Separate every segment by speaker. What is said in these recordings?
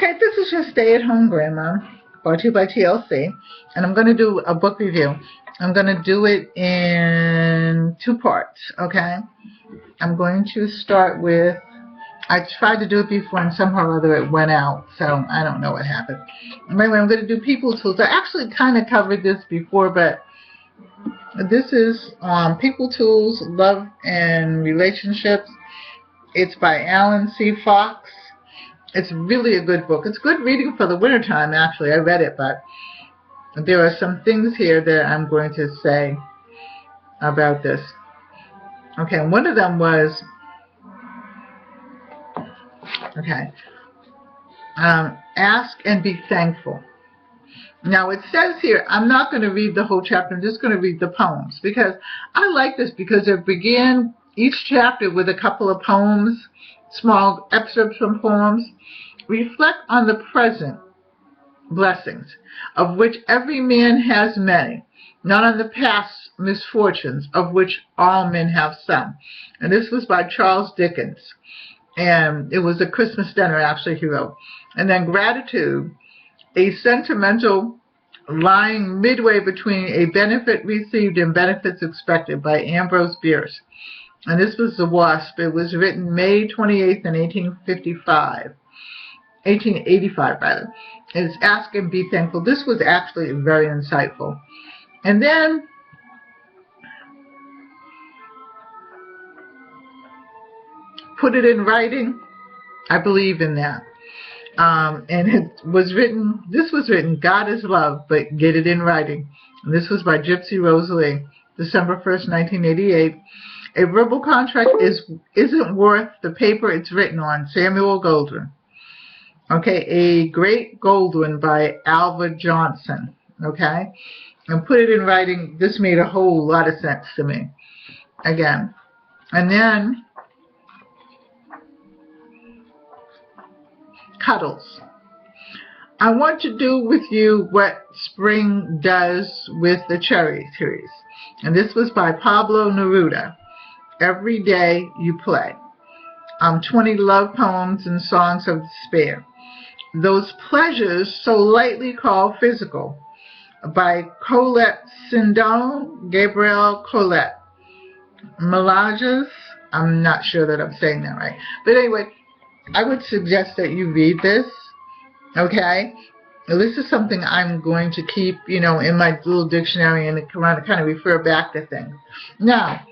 Speaker 1: Okay, this is your stay-at-home grandma, brought to you by TLC, and I'm going to do a book review. I'm going to do it in 2 parts, okay? I'm going to start with, I tried to do it before and somehow or other it went out, so I don't know what happened. Anyway, I'm going to do People Tools. I actually kind of covered this before, but this is People Tools, Love and Relationships. It's by Alan C. Fox. It's really a good book. It's good reading for the wintertime, actually. I read it, but there are some things here that I'm going to say about this. Okay, one of them was, okay, ask and be thankful. Now, it says here, I'm not going to read the whole chapter. I'm just going to read the poems, because I like this, because it began each chapter with a couple of poems, small excerpts from poems. Reflect on the present blessings, of which every man has many, not on the past misfortunes, of which all men have some. And this was by Charles Dickens. And it was a Christmas dinner, actually, he wrote. And then Gratitude, a sentimental lying midway between a benefit received and benefits expected, by Ambrose Bierce. And this was The Wasp. It was written May 28th in 1885 rather. It's Ask and Be Thankful. This was actually very insightful. And then Put It in Writing. I believe in that. And it was written, this was written, God is Love, but Get It in Writing. And this was by Gypsy Rose Lee, December 1st, 1988. A verbal contract isn't worth the paper it's written on, Samuel Goldwyn. Okay, A Great Goldwyn by Alva Johnson. Okay, and Put It in Writing, this made a whole lot of sense to me. Again. And then Cuddles. I want to do with you what spring does with the cherry trees. And this was by Pablo Neruda. Every Day You Play. 20 Love Poems and Songs of Despair. Those Pleasures So Lightly Called Physical, by Colette Sindon, Gabrielle Colette. Melages, I'm not sure that I'm saying that right. But anyway, I would suggest that you read this, okay? This is something I'm going to keep, in my little dictionary and kind of refer back to things. Now,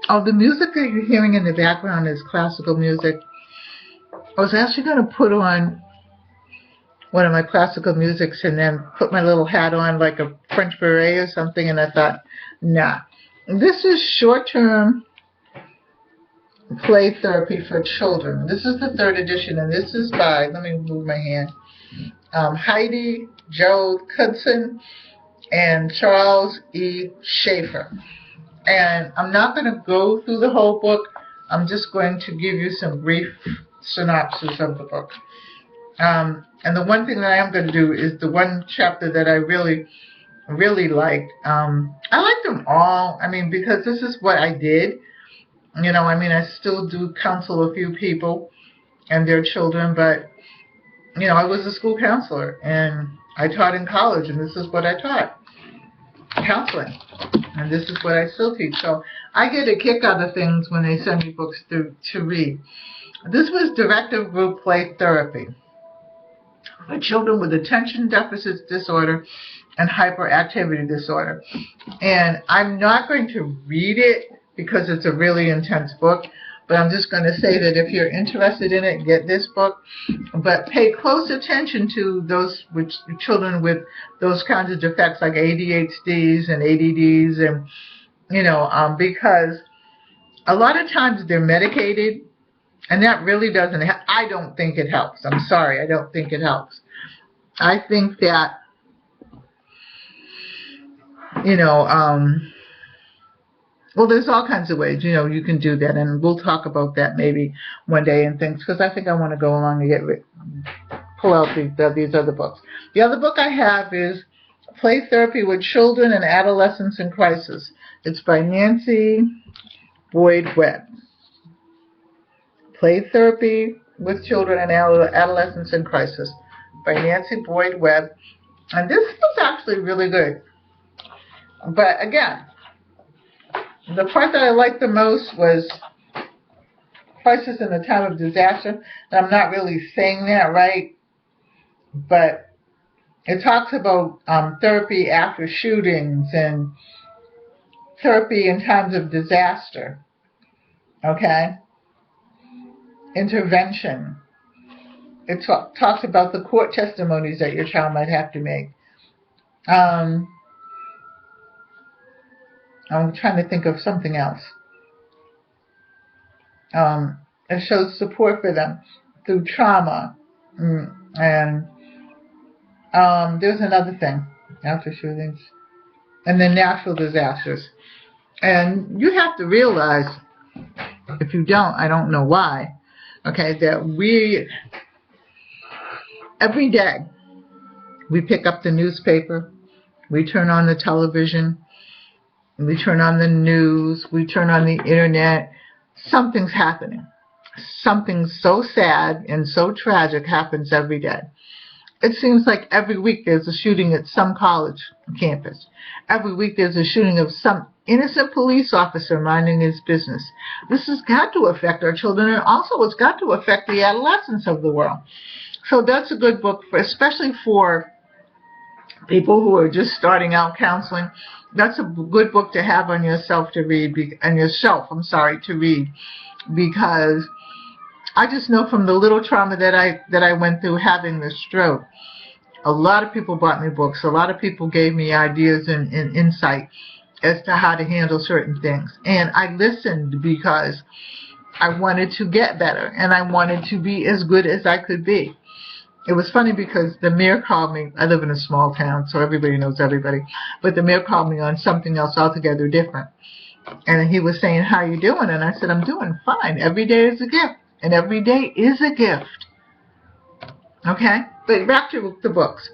Speaker 1: the music that you're hearing in the background is classical music. I was actually going to put on one of my classical musics and then put my little hat on like a French beret or something, and I thought, nah. This is short-term play therapy for children. This is the 3rd edition, and this is by, let me move my hand, Heidi Joe Cudson and Charles E. Schaefer. And I'm not going to go through the whole book. I'm just going to give you some brief synopsis of the book. And the one thing that I am going to do is the one chapter that I really, really liked. I like them all, because this is what I did. I still do counsel a few people and their children, but, I was a school counselor, and I taught in college, and this is what I taught. Counseling, and this is what I still teach. So I get a kick out of things when they send me books to read. This was Directive Group Play Therapy for children with attention deficit disorder and hyperactivity disorder. And I'm not going to read it because it's a really intense book, but I'm just going to say that if you're interested in it, get this book. But pay close attention to those children with those kinds of defects like ADHDs and ADDs, and because a lot of times they're medicated, and that really doesn't help. I don't think it helps. I'm sorry, I don't think it helps. I think that well, there's all kinds of ways, you can do that, and we'll talk about that maybe one day and things, because I think I want to go along and pull out these other books. The other book I have is Play Therapy with Children and Adolescents in Crisis. It's by Nancy Boyd Webb. Play Therapy with Children and Adolescents in Crisis by Nancy Boyd Webb. And this was actually really good. But again, the part that I liked the most was Crisis in a Time of Disaster. And I'm not really saying that right, but it talks about therapy after shootings and therapy in times of disaster. Okay? Intervention. It talks about the court testimonies that your child might have to make. I'm trying to think of something else. It shows support for them through trauma. And there's another thing, after shootings. And then natural disasters. And you have to realize, if you don't, I don't know why, okay, that every day, we pick up the newspaper, we turn on the television, we turn on the news, we turn on the internet, something's happening. Something so sad and so tragic happens every day. It seems like every week there's a shooting at some college campus. Every week there's a shooting of some innocent police officer minding his business. This has got to affect our children, and also it's got to affect the adolescents of the world. So that's a good book, especially for people who are just starting out counseling. That's a good book to have on yourself to read, to read, because I just know from the little trauma that I went through having the stroke, a lot of people bought me books. A lot of people gave me ideas and insight as to how to handle certain things. And I listened because I wanted to get better, and I wanted to be as good as I could be. It was funny because the mayor called me. I live in a small town, so everybody knows everybody. But the mayor called me on something else altogether different. And he was saying, "How you doing?" And I said, "I'm doing fine. Every day is a gift." And every day is a gift. Okay? But back to the books.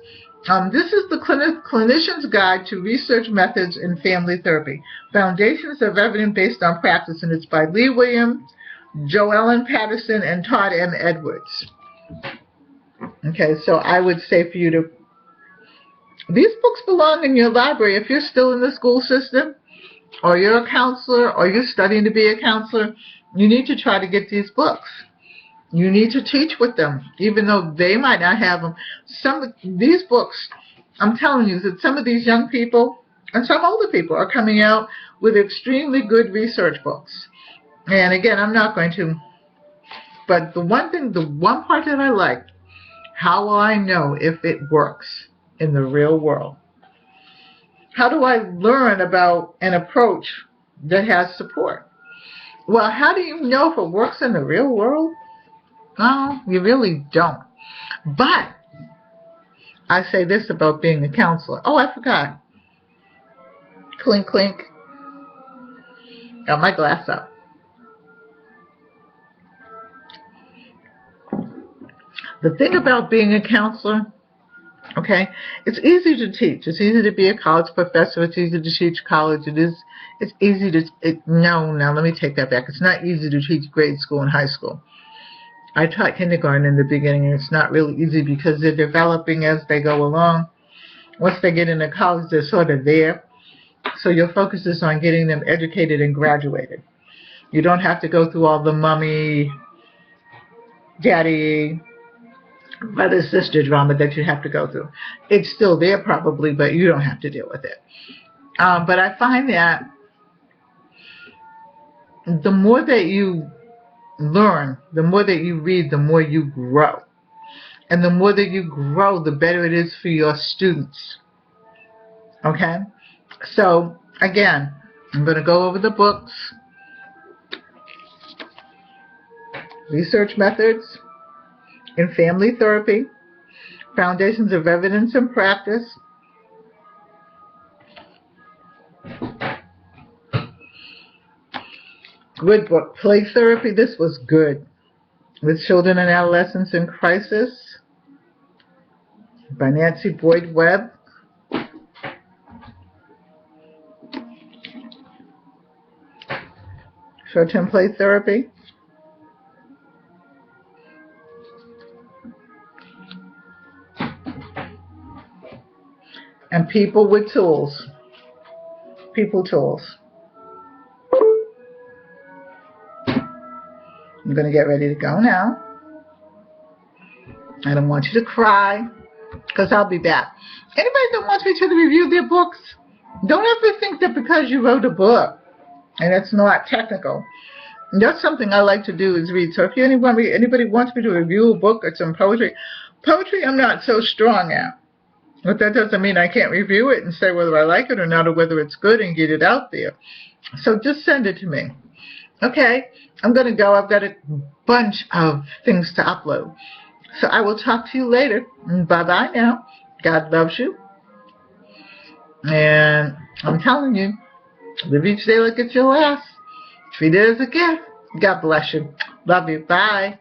Speaker 1: This is the Clinician's Guide to Research Methods in Family Therapy. Foundations of Evidence Based on Practice. And it's by Lee Williams, Joellen Patterson, and Todd M. Edwards. Okay, so I would say for you to... These books belong in your library if you're still in the school system, or you're a counselor, or you're studying to be a counselor. You need to try to get these books. You need to teach with them, even though they might not have them. Some of these books, I'm telling you, that some of these young people and some older people are coming out with extremely good research books. And again, I'm not going to, but the one part that I like, how will I know if it works in the real world? How do I learn about an approach that has support? Well, how do you know if it works in the real world? No, you really don't. But I say this about being a counselor. Oh, I forgot. Clink, clink. Got my glass up. The thing about being a counselor, okay, it's easy to teach. It's easy to be a college professor. It's easy to teach college. It's easy to, no, let me take that back. It's not easy to teach grade school and high school. I taught kindergarten in the beginning, and it's not really easy because they're developing as they go along. Once they get into college, they're sort of there. So your focus is on getting them educated and graduated. You don't have to go through all the mommy, daddy, brother, sister drama that you have to go through. It's still there probably, but you don't have to deal with it. But I find that the more that you learn, the more that you read, the more you grow. And the more that you grow, the better it is for your students. Okay? So, again, I'm going to go over the books. Research Methods in Family Therapy. Foundations of Evidence and Practice. Good book. Play Therapy. This was good. With Children and Adolescents in Crisis by Nancy Boyd Webb. Short-term play therapy. and people with tools. People tools. I'm going to get ready to go now. I don't want you to cry, because I'll be back. Anybody that wants me to review their books, don't ever think that because you wrote a book and it's not technical. That's something I like to do, is read. So if anybody wants me to review a book or some poetry I'm not so strong at. But that doesn't mean I can't review it and say whether I like it or not, or whether it's good, and get it out there. So just send it to me. Okay, I'm going to go. I've got a bunch of things to upload. So I will talk to you later. Bye-bye now. God loves you. And I'm telling you, live each day like it's your last. Treat it as a gift. God bless you. Love you. Bye.